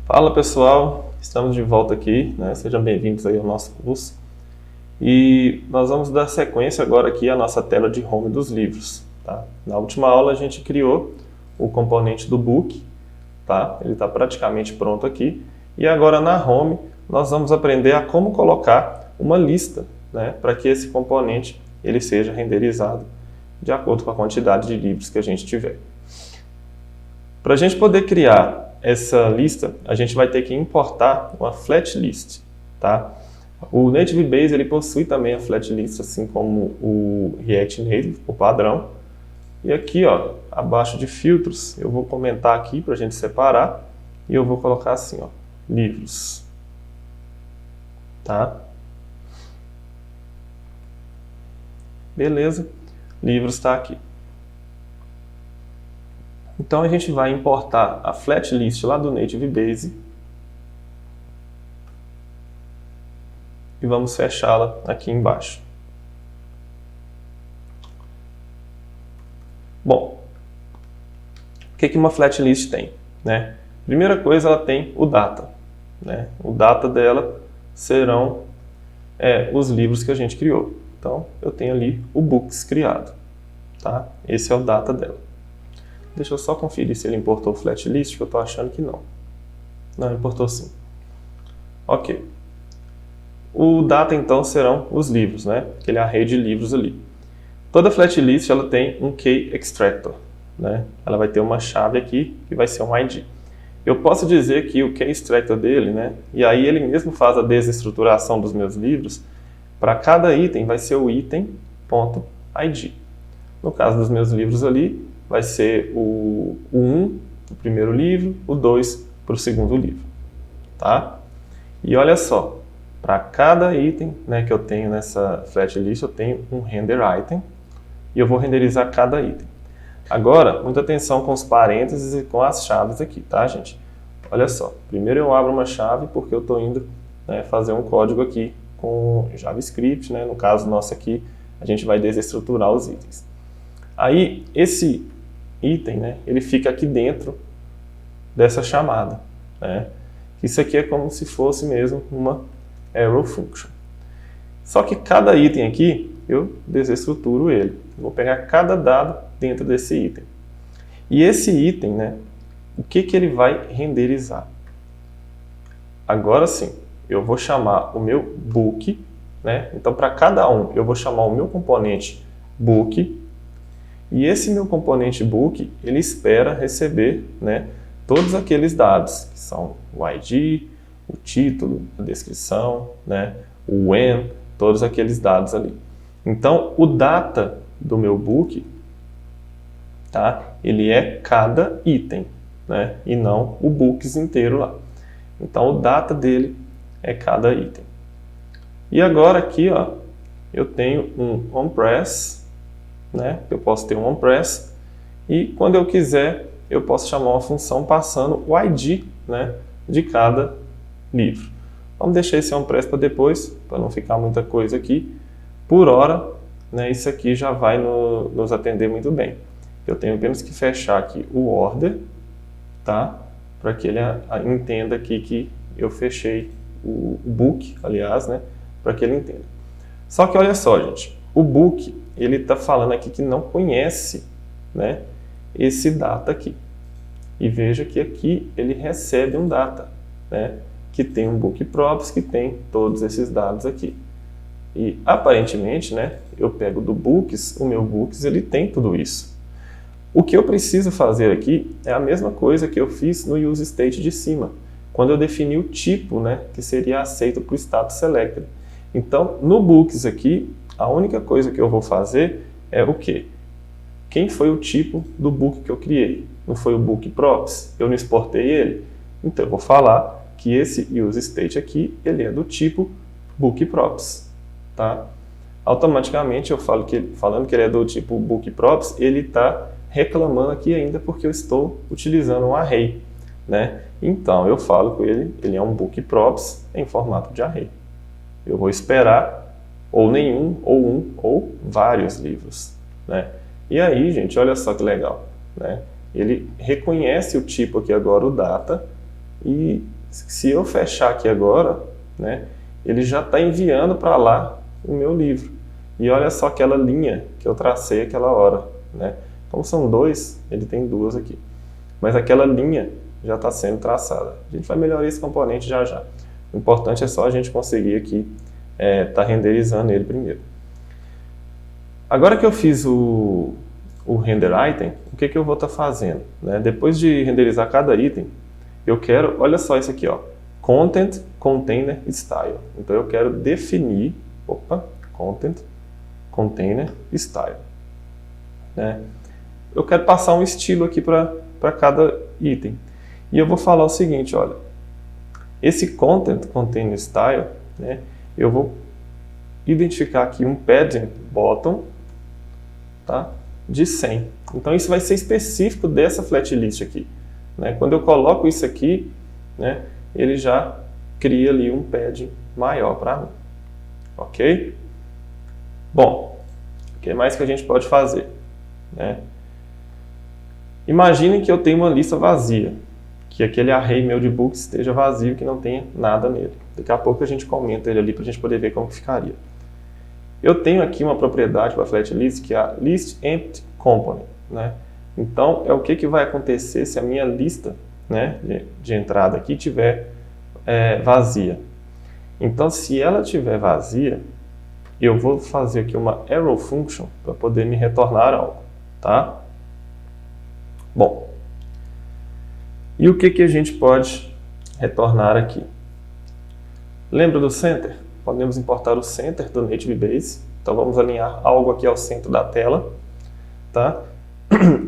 Fala pessoal, estamos de volta aqui, né? Sejam bem-vindos aí ao nosso curso. E nós vamos dar sequência agora aqui à nossa tela de home dos livros, tá? Na última aula a gente criou o componente do book, tá? Ele está praticamente pronto aqui. E agora na home nós vamos aprender a como colocar uma lista, né? Para que esse componente ele seja renderizado de acordo com a quantidade de livros que a gente tiver. Para a gente poder criar essa lista, a gente vai ter que importar uma flat list, tá? O Native Base ele possui também a flat list, assim como o React Native, o padrão. E aqui, ó, abaixo de filtros, eu vou comentar aqui para a gente separar e eu vou colocar assim, ó, livros, tá? Beleza, livros está aqui. Então a gente vai importar a flat list lá do Native Base e vamos fechá-la aqui embaixo. Bom, o que uma flat list tem, né? Primeira coisa, ela tem o data, né? O data dela serão os livros que a gente criou. Então eu tenho ali o books criado, tá? Esse é o data dela. Deixa eu só conferir se ele importou o flat list, que eu estou achando que não. Não, importou sim. Ok. O data, então, serão os livros, né? Aquele array de livros ali. Toda flat list ela tem um key extractor, né? Ela vai ter uma chave aqui, que vai ser um ID. Eu posso dizer que o key extractor dele, né? E aí ele mesmo faz a desestruturação dos meus livros. Para cada item vai ser o item.id. No caso dos meus livros ali, vai ser o 1 para o primeiro livro, o 2 para o segundo livro, tá? E olha só, para cada item, né, que eu tenho nessa flat list, eu tenho um render item e eu vou renderizar cada item. Agora, muita atenção com os parênteses e com as chaves aqui, tá, gente? Olha só, primeiro eu abro uma chave porque eu estou indo, né, fazer um código aqui com JavaScript, né? No caso nosso aqui, a gente vai desestruturar os itens. Aí, esse item, né, ele fica aqui dentro dessa chamada, né? Isso aqui é como se fosse mesmo uma arrow function. Só que cada item aqui, eu desestruturo ele. Vou pegar cada dado dentro desse item. E esse item, né, o que ele vai renderizar? Agora sim, eu vou chamar o meu book, né? Então, para cada um, eu vou chamar o meu componente book. E esse meu componente book, ele espera receber, né, todos aqueles dados, que são o ID, o título, a descrição, né, o when, todos aqueles dados ali. Então, o data do meu book, tá, ele é cada item, né, e não o books inteiro lá. Então, o data dele é cada item. E agora aqui, ó, eu tenho um onPress, né? Eu posso ter um onPress e quando eu quiser eu posso chamar uma função passando o ID, né, de cada livro. Vamos deixar esse onPress para depois, para não ficar muita coisa aqui. Por hora, né, isso aqui já vai nos atender muito bem. Eu tenho apenas que fechar aqui o order, tá? Para que ele entenda aqui que eu fechei o book, aliás, né, para que ele entenda. Só que olha só, gente, o book ele está falando aqui que não conhece, né, esse data aqui. E veja que aqui ele recebe um data, né, que tem um book props, que tem todos esses dados aqui. E aparentemente, né, eu pego do books, o meu books ele tem tudo isso. O que eu preciso fazer aqui é a mesma coisa que eu fiz no useState de cima, quando eu defini o tipo, né, que seria aceito para o status selected. Então, no books aqui, a única coisa que eu vou fazer é o quê? Quem foi o tipo do book que eu criei? Não foi o book props? Eu não exportei ele? Então, eu vou falar que esse useState aqui, ele é do tipo book props, tá? Automaticamente, eu falo falando que ele é do tipo book props, ele está reclamando aqui ainda porque eu estou utilizando um array, né? Então, eu falo com ele é um book props em formato de array. Eu vou esperar ou nenhum, ou um, ou vários livros, né? E aí, gente, olha só que legal, né? Ele reconhece o tipo aqui agora, o data, e se eu fechar aqui agora, né, ele já está enviando para lá o meu livro. E olha só aquela linha que eu tracei aquela hora, né? Como são dois, ele tem duas aqui. Mas aquela linha já está sendo traçada. A gente vai melhorar esse componente já já. O importante é só a gente conseguir aqui tá renderizando ele primeiro. Agora que eu fiz o render item, o que eu vou estar fazendo? Né? Depois de renderizar cada item, eu quero, olha só isso aqui, ó, Content Container Style. Então eu quero definir, Content Container Style. Né? Eu quero passar um estilo aqui para cada item. E eu vou falar o seguinte, olha, esse Content Container Style, né, eu vou identificar aqui um padding bottom, tá, de 100. Então isso vai ser específico dessa flat list aqui. Né? Quando eu coloco isso aqui, né, ele já cria ali um padding maior para mim. Ok? Bom, o que mais que a gente pode fazer? Né? Imaginem que eu tenho uma lista vazia, que aquele array meu de books esteja vazio, que não tenha nada nele. Daqui a pouco a gente comenta ele ali para a gente poder ver como que ficaria. Eu tenho aqui uma propriedade para a flat list, que é a list empty component. Né? Então, é o que vai acontecer se a minha lista, né, de entrada aqui estiver vazia. Então, se ela estiver vazia, eu vou fazer aqui uma arrow function para poder me retornar algo. Tá? Bom, e o que a gente pode retornar aqui? Lembra do center? Podemos importar o center do Native Base. Então vamos alinhar algo aqui ao centro da tela. Tá?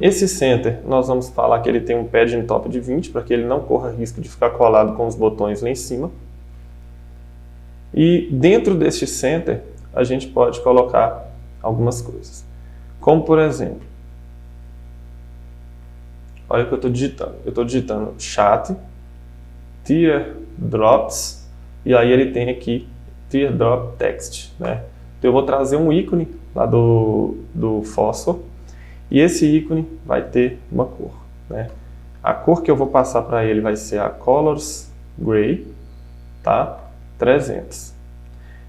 Esse center, nós vamos falar que ele tem um padding top de 20, para que ele não corra risco de ficar colado com os botões lá em cima. E dentro deste center, a gente pode colocar algumas coisas. Como, por exemplo, olha o que eu estou digitando. Eu estou digitando chat, teardrops, e aí ele tem aqui teardrop text. Né? Então eu vou trazer um ícone lá do fósforo, e esse ícone vai ter uma cor. Né? A cor que eu vou passar para ele vai ser a Colors Gray, tá? 300.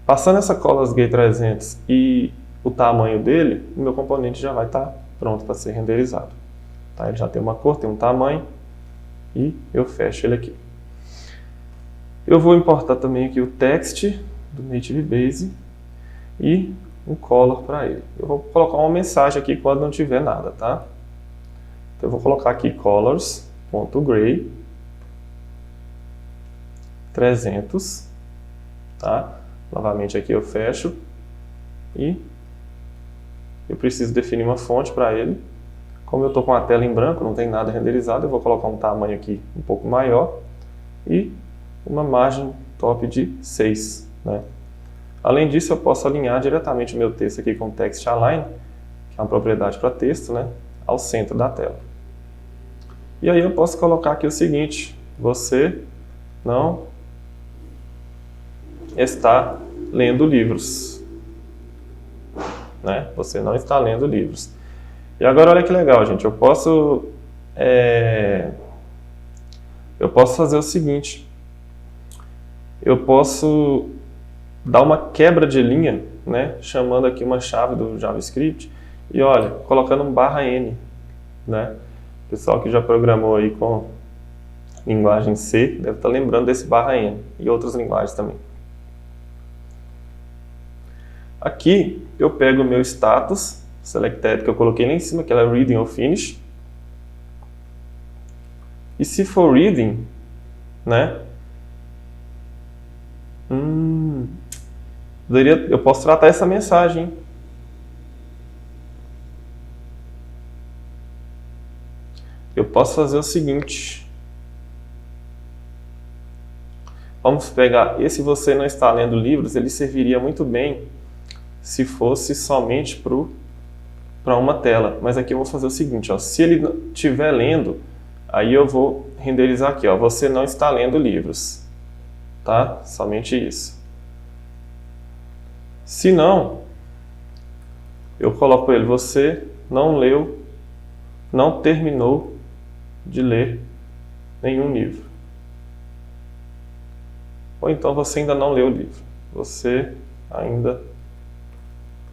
Passando essa Colors Gray 300 e o tamanho dele, o meu componente já vai estar pronto para ser renderizado. Tá? Ele já tem uma cor, tem um tamanho, e eu fecho ele aqui. Eu vou importar também aqui o text do Native Base e um color para ele. Eu vou colocar uma mensagem aqui quando não tiver nada, tá? Então eu vou colocar aqui colors.gray 300, tá? Novamente aqui eu fecho e eu preciso definir uma fonte para ele. Como eu estou com a tela em branco, não tem nada renderizado, eu vou colocar um tamanho aqui um pouco maior e uma margem top de 6, né? Além disso, eu posso alinhar diretamente o meu texto aqui com Text Align, que é uma propriedade para texto, né, ao centro da tela. E aí eu posso colocar aqui o seguinte: você não está lendo livros. Né? Você não está lendo livros. E agora olha que legal, gente. Eu posso fazer o seguinte. Eu posso dar uma quebra de linha, né, chamando aqui uma chave do JavaScript e olha, colocando um /n, né? O pessoal que já programou aí com linguagem C deve estar lembrando desse /n e outras linguagens também. Aqui eu pego o meu status selected que eu coloquei lá em cima, que é reading ou finish. E se for reading, né? Eu posso tratar essa mensagem. Hein? Eu posso fazer o seguinte. Vamos pegar esse você não está lendo livros, ele serviria muito bem se fosse somente para uma tela. Mas aqui eu vou fazer o seguinte, ó, se ele estiver lendo, aí eu vou renderizar aqui, ó, você não está lendo livros. Tá? Somente isso. Se não, eu coloco ele, você não leu, não terminou de ler nenhum livro. ou então você ainda não leu o livro. Você ainda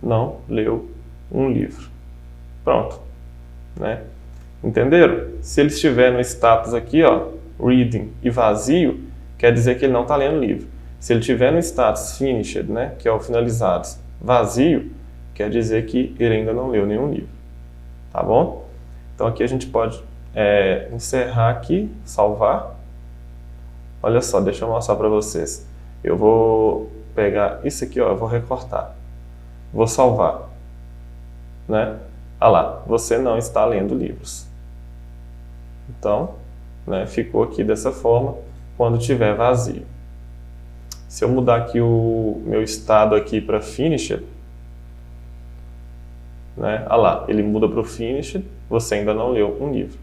não leu um livro. Pronto, né? Entenderam? Se ele estiver no status aqui, ó, reading e vazio, quer dizer que ele não está lendo o livro. Se ele estiver no status finished, né, que é o finalizados, vazio, quer dizer que ele ainda não leu nenhum livro. Tá bom? Então aqui a gente pode encerrar aqui, salvar. Olha só, deixa eu mostrar para vocês. Eu vou pegar isso aqui, ó, eu vou recortar. Vou salvar. Né? Olha lá, você não está lendo livros. Então, né, ficou aqui dessa forma quando tiver vazio. Se eu mudar aqui o meu estado aqui para finished, né, olha lá, ele muda para o finished, você ainda não leu um livro.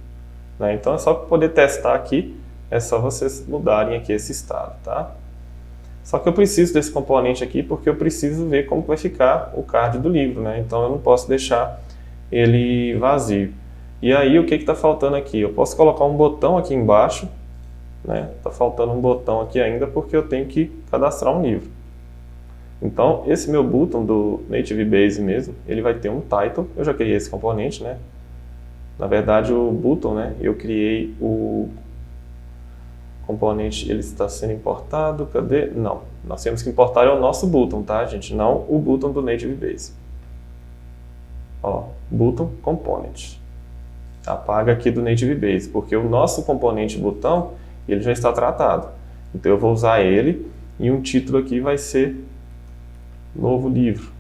Né? Então é só para poder testar aqui, é só vocês mudarem aqui esse estado, tá? Só que eu preciso desse componente aqui porque eu preciso ver como vai ficar o card do livro, né? Então eu não posso deixar ele vazio. E aí o que está faltando aqui? Eu posso colocar um botão aqui embaixo, né? Está faltando um botão aqui ainda porque eu tenho que cadastrar um livro. Então esse meu button do Native Base mesmo, ele vai ter um title. Eu já criei esse componente, né? Na verdade o button, né? Eu criei o componente, ele está sendo importado, cadê? Não, nós temos que importar o nosso button, tá, gente? Não o button do Native Base. Ó, button component. Apaga aqui do Native Base, porque o nosso componente botão, ele já está tratado. Então eu vou usar ele e um título aqui vai ser novo livro,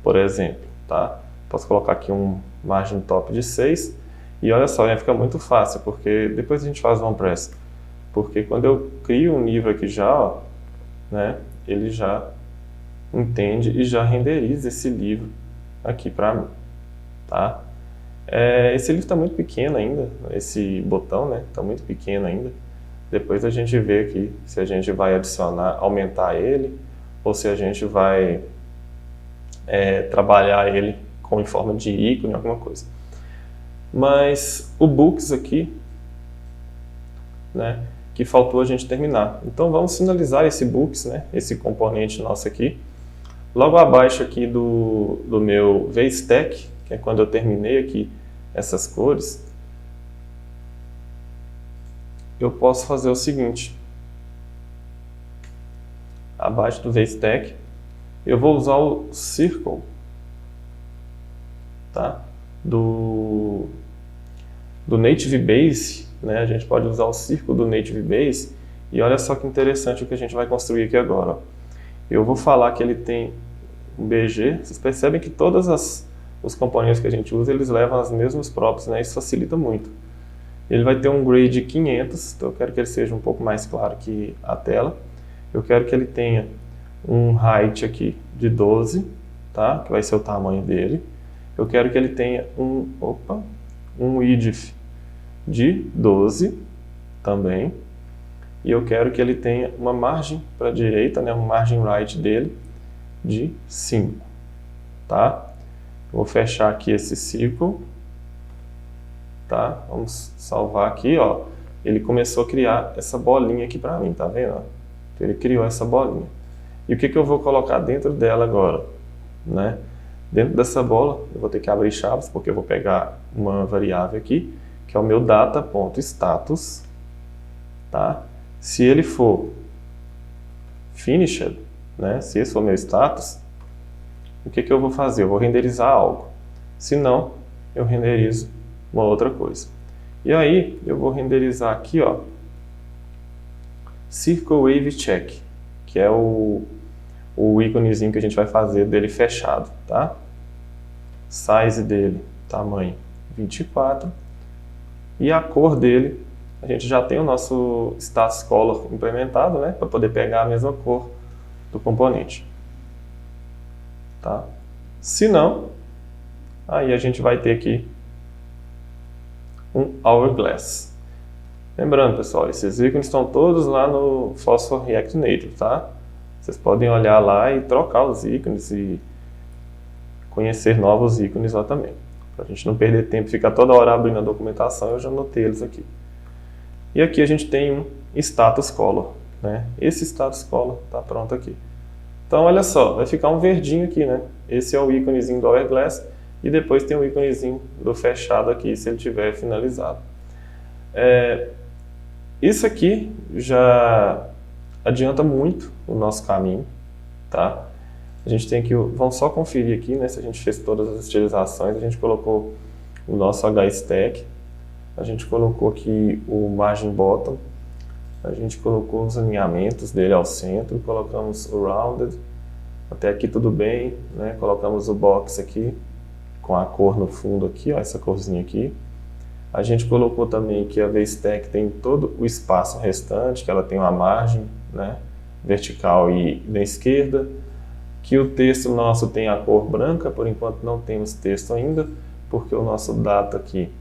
por exemplo, tá? Posso colocar aqui um margem top de 6 e olha só, fica muito fácil, porque depois a gente faz o OnePress. Porque quando eu crio um livro aqui já, ó, né, ele já entende e já renderiza esse livro aqui para mim, tá? Esse livro está muito pequeno ainda, esse botão, né, está muito pequeno ainda. Depois a gente vê aqui se a gente vai adicionar, aumentar ele, ou se a gente vai trabalhar ele em forma de ícone, alguma coisa. Mas o Books aqui, né, que faltou a gente terminar. Então vamos finalizar esse Books, né, esse componente nosso aqui. Logo abaixo aqui do meu VStack, que é quando eu terminei aqui essas cores, eu posso fazer o seguinte. Abaixo do VStack, eu vou usar o Circle, tá? Do Native Base, né? A gente pode usar o círculo do Native Base e olha só que interessante o que a gente vai construir aqui agora. Eu vou falar que ele tem um BG, vocês percebem que todos os componentes que a gente usa, eles levam os mesmos props, né? Isso facilita muito. Ele vai ter um grade 500, então eu quero que ele seja um pouco mais claro que a tela. Eu quero que ele tenha um height aqui de 12, tá? Que vai ser o tamanho dele. Eu quero que ele tenha um width de 12 também. E eu quero que ele tenha uma margem para a direita, né? Uma margem right dele de 5, tá? Vou fechar aqui esse círculo, tá? Vamos salvar aqui, ó. Ele começou a criar essa bolinha aqui para mim, tá vendo? Ele criou essa bolinha. E o que eu vou colocar dentro dela agora, né? Dentro dessa bola, eu vou ter que abrir chaves, porque eu vou pegar uma variável aqui, que é o meu data.status, tá? Se ele for finished, né? Se esse for o meu status, o que eu vou fazer? Eu vou renderizar algo. Se não, eu renderizo uma outra coisa. E aí, eu vou renderizar aqui, ó, Circle Wave Check, que é o íconezinho que a gente vai fazer dele fechado, tá? Size dele, tamanho 24. E a cor dele, a gente já tem o nosso status color implementado, né? Para poder pegar a mesma cor do componente. Tá? Se não, aí a gente vai ter aqui um hourglass. Lembrando, pessoal, esses ícones estão todos lá no Phosphor React Native, tá? Vocês podem olhar lá e trocar os ícones e conhecer novos ícones lá também. Para a gente não perder tempo e ficar toda hora abrindo a documentação, eu já anotei eles aqui. E aqui a gente tem um status color, né? Esse estado escola está pronto aqui. Então, olha só, vai ficar um verdinho aqui, né? Esse é o íconezinho do Hourglass e depois tem o íconezinho do fechado aqui, se ele tiver finalizado. Isso aqui já adianta muito o nosso caminho, tá? A gente tem que, vamos só conferir aqui, né? Se a gente fez todas as estilizações, a gente colocou o nosso H-Stack, a gente colocou aqui o Margin Bottom, a gente colocou os alinhamentos dele ao centro, colocamos o Rounded, até aqui tudo bem, né? Colocamos o Box aqui, com a cor no fundo aqui, ó, essa corzinha aqui. A gente colocou também que a V-Stack tem todo o espaço restante, que ela tem uma margem, né, vertical e na esquerda, que o texto nosso tem a cor branca, por enquanto não temos texto ainda, porque o nosso data aqui,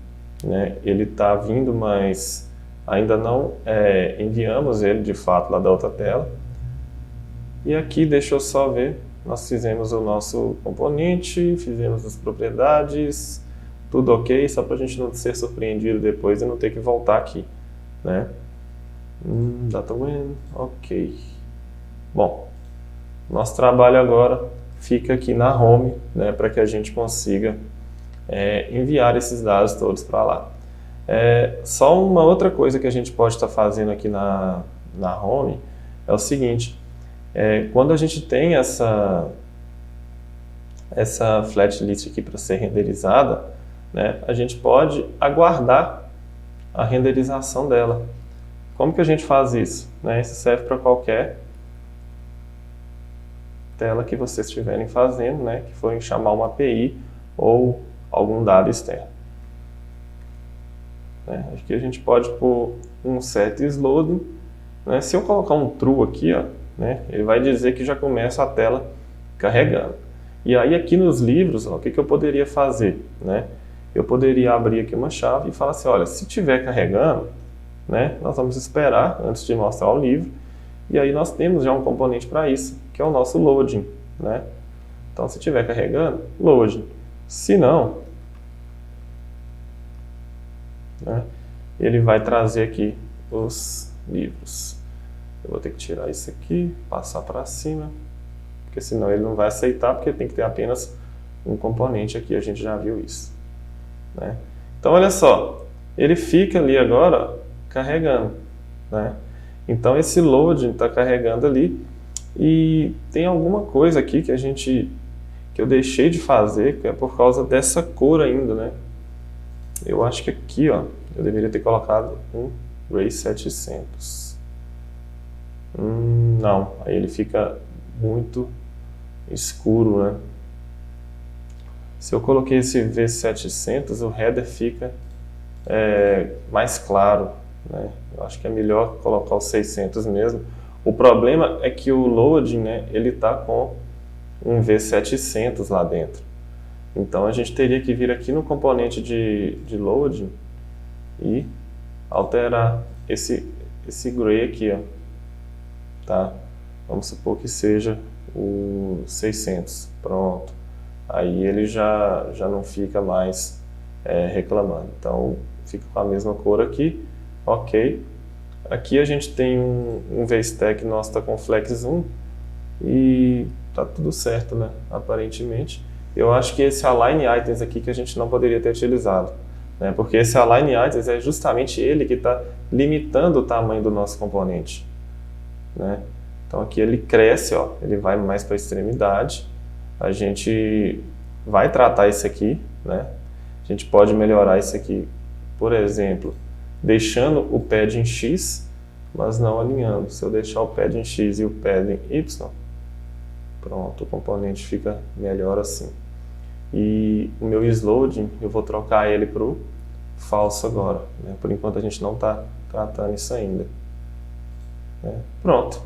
né, ele está vindo, mas ainda não enviamos ele de fato lá da outra tela. E aqui, deixa eu só ver, nós fizemos o nosso componente, fizemos as propriedades, tudo ok, só para a gente não ser surpreendido depois e não ter que voltar aqui, né? Data when, ok. Bom, nosso trabalho agora fica aqui na home, né, para que a gente consiga enviar esses dados todos para lá. Só uma outra coisa que a gente pode estar fazendo aqui na home é o seguinte, quando a gente tem essa flat list aqui para ser renderizada, né, a gente pode aguardar a renderização dela. Como que a gente faz isso? Né, isso serve para qualquer tela que vocês estiverem fazendo, né, que forem chamar uma API ou algum dado externo. Aqui a gente pode pôr um set isLoading, né, se eu colocar um true aqui, ó, né, ele vai dizer que já começa a tela carregando. E aí aqui nos livros, ó, o que eu poderia fazer? Né? Eu poderia abrir aqui uma chave e falar assim, olha, se estiver carregando, né, nós vamos esperar antes de mostrar o livro, e aí nós temos já um componente para isso, que é o nosso loading. Né? Então, se estiver carregando, loading. Se não, né, ele vai trazer aqui os livros. Eu vou ter que tirar isso aqui, passar para cima, porque senão ele não vai aceitar, porque tem que ter apenas um componente aqui, a gente já viu isso. Né? Então, olha só, ele fica ali agora carregando. Né? Então, esse loading está carregando ali, e tem alguma coisa aqui que eu deixei de fazer, que é por causa dessa cor ainda, né? Eu acho que aqui, ó, eu deveria ter colocado um Gray 700. Não, aí ele fica muito escuro, né? Se eu coloquei esse V700, o header fica mais claro, né? Eu acho que é melhor colocar o 600 mesmo. O problema é que o loading, né, ele está com um V700 lá dentro. Então a gente teria que vir aqui no componente de loading e alterar esse gray aqui, ó. Tá? Vamos supor que seja o 600. Pronto. Aí ele já não fica mais reclamando. Então fica com a mesma cor aqui. Ok. Aqui a gente tem um VStack nosso está com flex 1 e tá tudo certo, né? Aparentemente. Eu acho que esse align items aqui que a gente não poderia ter utilizado, né? Porque esse align items é justamente ele que está limitando o tamanho do nosso componente, né? Então aqui ele cresce, ó, ele vai mais para a extremidade. A gente vai tratar isso aqui, né? A gente pode melhorar isso aqui, por exemplo, deixando o pad em X, mas não alinhando. Se eu deixar o pad em X e o pad em Y, pronto, o componente fica melhor assim. E o meu isLoading, eu vou trocar ele para o falso agora, né? Por enquanto a gente não está tratando isso ainda. Pronto.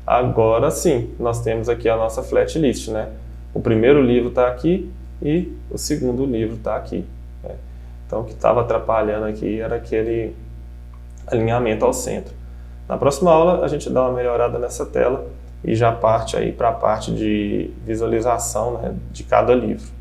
Agora sim, nós temos aqui a nossa flat list, né? O primeiro livro está aqui e o segundo livro está aqui. Né? Então, o que estava atrapalhando aqui era aquele alinhamento ao centro. Na próxima aula, a gente dá uma melhorada nessa tela e já parte aí para a parte de visualização, né, de cada livro.